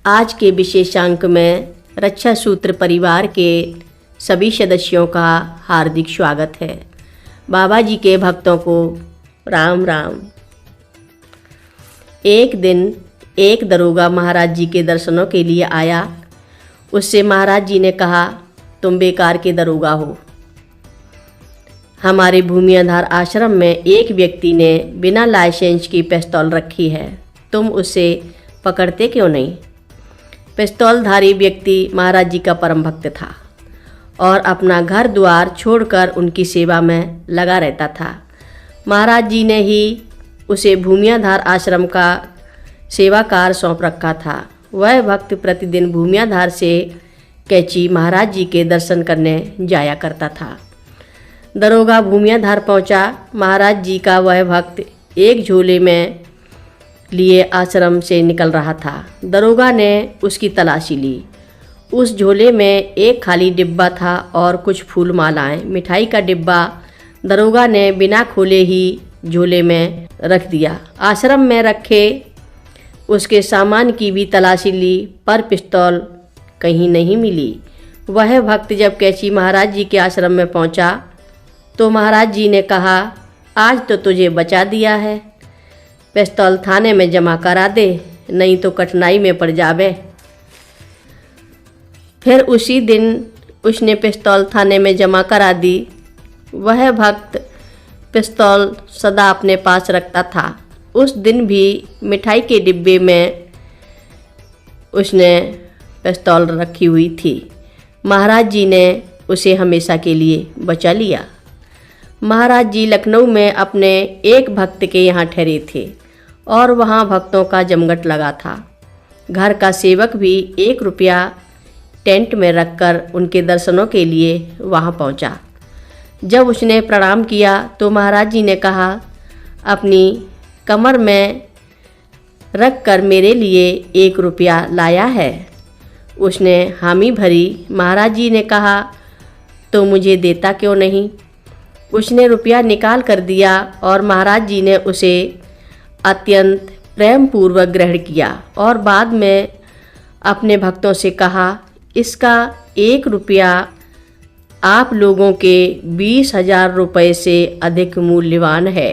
आज के विशेषांक में रक्षा सूत्र परिवार के सभी सदस्यों का हार्दिक स्वागत है। बाबा जी के भक्तों को राम राम। एक दिन एक दरोगा महाराज जी के दर्शनों के लिए आया। उससे महाराज जी ने कहा, तुम बेकार के दरोगा हो। हमारे भूमि आधार आश्रम में एक व्यक्ति ने बिना लाइसेंस की पिस्तौल रखी है, तुम उसे पकड़ते क्यों नहीं? पिस्तौलधारी व्यक्ति महाराज जी का परम भक्त था और अपना घर द्वार छोड़कर उनकी सेवा में लगा रहता था। महाराज जी ने ही उसे भूमियाधार आश्रम का सेवाकार सौंप रखा था। वह भक्त प्रतिदिन भूमियाधार से कैची महाराज जी के दर्शन करने जाया करता था। दरोगा भूमियाधार पहुंचा। महाराज जी का वह भक्त एक झोले में लिए आश्रम से निकल रहा था। दरोगा ने उसकी तलाशी ली। उस झोले में एक खाली डिब्बा था और कुछ फूल मालाएं, मिठाई का डिब्बा दरोगा ने बिना खोले ही झोले में रख दिया। आश्रम में रखे उसके सामान की भी तलाशी ली, पर पिस्तौल कहीं नहीं मिली। वह भक्त जब कैची महाराज जी के आश्रम में पहुंचा तो महाराज जी ने कहा, आज तो तुझे बचा दिया है, पिस्तौल थाने में जमा करा दे, नहीं तो कठिनाई में पड़ जावे। फिर उसी दिन उसने पिस्तौल थाने में जमा करा दी। वह भक्त पिस्तौल सदा अपने पास रखता था। उस दिन भी मिठाई के डिब्बे में उसने पिस्तौल रखी हुई थी। महाराज जी ने उसे हमेशा के लिए बचा लिया। महाराज जी लखनऊ में अपने एक भक्त के यहाँ ठहरे थे और वहाँ भक्तों का जमघट लगा था। घर का सेवक भी 1 रुपया टेंट में रखकर उनके दर्शनों के लिए वहाँ पहुँचा। जब उसने प्रणाम किया तो महाराज जी ने कहा, अपनी कमर में रख कर मेरे लिए 1 रुपया लाया है? उसने हामी भरी। महाराज जी ने कहा, तो मुझे देता क्यों नहीं? उसने रुपया निकाल कर दिया और महाराज जी ने उसे अत्यंत प्रेम पूर्वक ग्रहण किया और बाद में अपने भक्तों से कहा, इसका 1 रुपया आप लोगों के 20,000 रुपये से अधिक मूल्यवान है।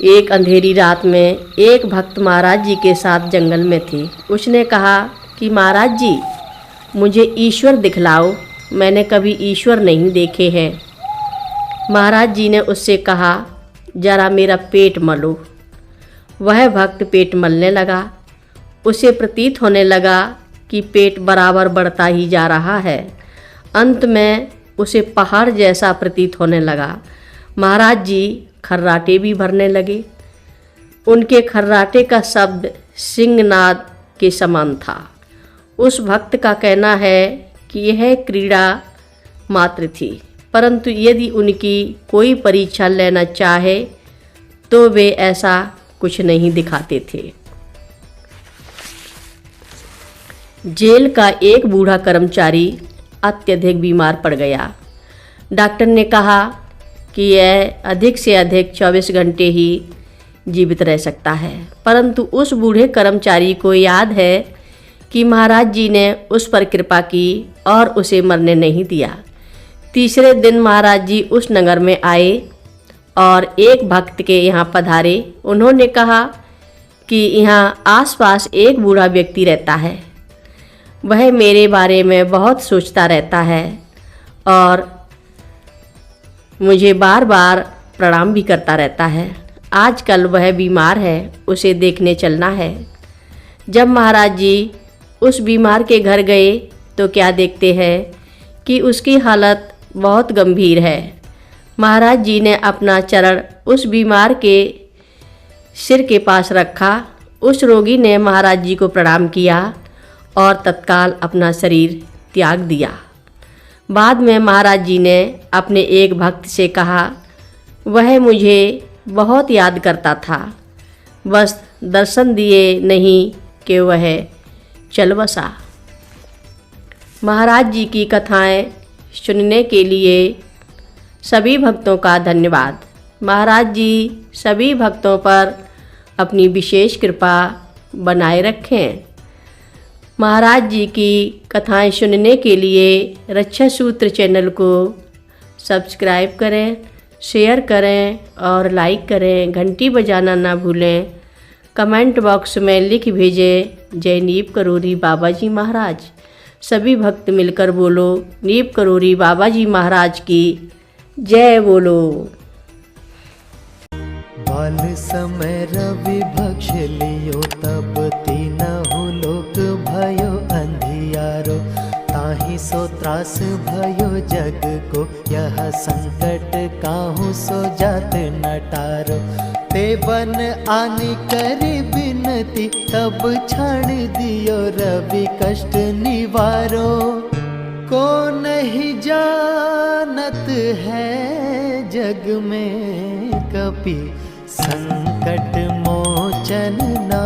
एक अंधेरी रात में एक भक्त महाराज जी के साथ जंगल में थे। उसने कहा कि महाराज जी, मुझे ईश्वर दिखलाओ, मैंने कभी ईश्वर नहीं देखे हैं। महाराज जी ने उससे कहा, जरा मेरा पेट मलो। वह भक्त पेट मलने लगा। उसे प्रतीत होने लगा कि पेट बराबर बढ़ता ही जा रहा है। अंत में उसे पहाड़ जैसा प्रतीत होने लगा। महाराज जी खर्राटे भी भरने लगे। उनके खर्राटे का शब्द सिंहनाद के समान था। उस भक्त का कहना है कि यह क्रीड़ा मात्र थी, परंतु यदि उनकी कोई परीक्षा लेना चाहे तो वे ऐसा कुछ नहीं दिखाते थे। जेल का एक बूढ़ा कर्मचारी अत्यधिक बीमार पड़ गया। डॉक्टर ने कहा कि यह अधिक से अधिक 24 घंटे ही जीवित रह सकता है, परंतु उस बूढ़े कर्मचारी को याद है कि महाराज जी ने उस पर कृपा की और उसे मरने नहीं दिया। तीसरे दिन महाराज जी उस नगर में आए और एक भक्त के यहाँ पधारे। उन्होंने कहा कि यहाँ आसपास एक बूढ़ा व्यक्ति रहता है। वह मेरे बारे में बहुत सोचता रहता है और मुझे बार बार प्रणाम भी करता रहता है। आजकल वह बीमार है, उसे देखने चलना है। जब महाराज जी उस बीमार के घर गए तो क्या देखते हैं कि उसकी हालत बहुत गंभीर है। महाराज जी ने अपना चरण उस बीमार के सिर के पास रखा। उस रोगी ने महाराज जी को प्रणाम किया और तत्काल अपना शरीर त्याग दिया। बाद में महाराज जी ने अपने एक भक्त से कहा, वह मुझे बहुत याद करता था, बस दर्शन दिए नहीं कि वह चल बसा। महाराज जी की कथाएं सुनने के लिए सभी भक्तों का धन्यवाद। महाराज जी सभी भक्तों पर अपनी विशेष कृपा बनाए रखें। महाराज जी की कथाएं सुनने के लिए रक्षा सूत्र चैनल को सब्सक्राइब करें, शेयर करें और लाइक करें। घंटी बजाना ना भूलें। कमेंट बॉक्स में लिख भेजें जय नीप करोरी बाबा जी महाराज। सभी भक्त मिलकर बोलो नीप करोरी बाबा जी महाराज की जय बोलो। बाल समय रवि भक्ष लियो तब तीनहु लोक भयो अंधियारो। ताहि सो त्रास भयो जग को यह संकट काहू सो जात न टारो। ते बन आनी करी बिनती तब छाड़ दियो रवि कष्ट निवारो। को नहीं जानत है जग में कपि संकट मोचन ना